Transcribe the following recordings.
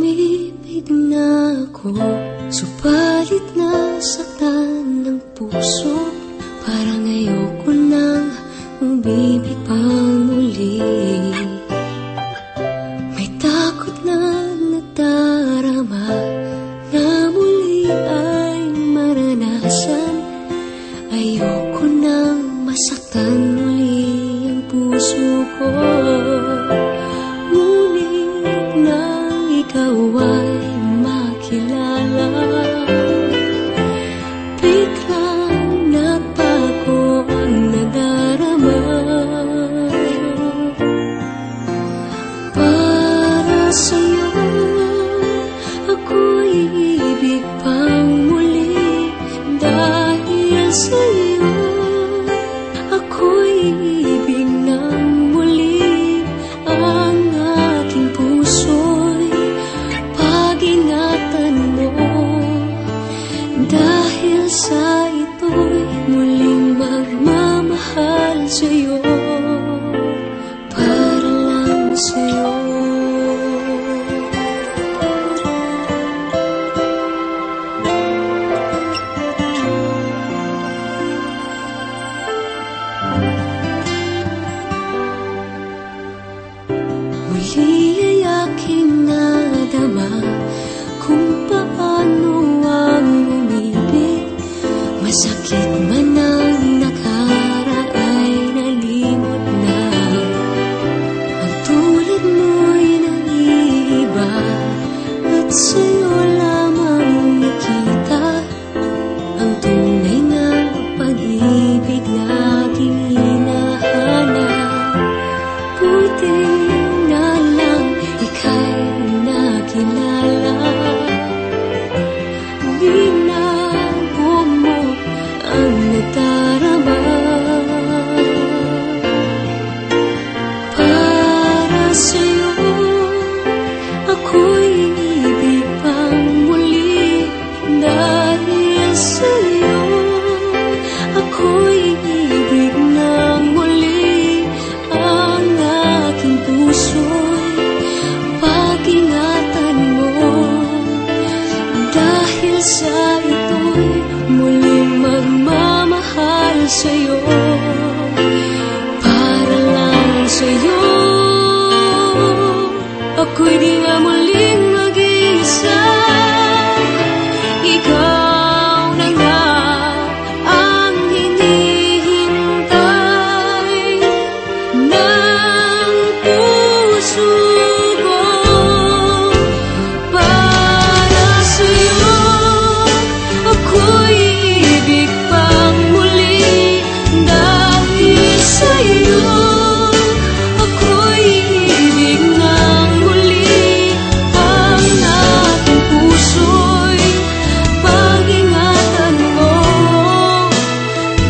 Umibig na ako, subalit nasaktan ng puso. Parang ayoko nang umibig pang muli. May takot na nadarama na muli ay maranasan. Ayoko nang masaktan muli ang puso ko. Ngunit nang ikaw ay makilala, biglang nagbago ang nadarama. Para sa'yo ako'y ibig pang muli. Dahil sa'yo ako'y ibig ng muli. Ang aking puso'y pag-ingatan mo. Dahil sa ito'y muling magmamahal sa'yo. Para lang sa'yo. Muli ay aking nadama kung paano ang umibig. Masakit man ang nakaraan, nalimot na. Ang tulad mo'y nag-iiba, at sa'yo lamang nakita ang tunay na pag-ibig na aking hinahanap. Buti na lang ika'y nakilala. Binago mo ang nadarama. Para sa'yo ako'y ibig pang muli. Dahil sa'yo ako'y ibig ng muli. Ang aking puso'y pag-ingatan mo. Dahil sa ito'y muling magmamahal sa'yo. Para lang sa'yo ako'y di nga muling mag-iisa. Ikaw na nga ang hinihintay ng puso ko. Para sa'yo ako'y ibig pang muli. Dahil sa'yo ako'y ibig ng muli. Ang aking puso'y pag-ingatan mo.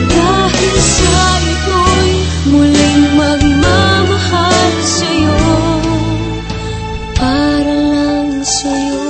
Dahil sa ito'y muling magmamahal sa'yo. Para lang sa'yo.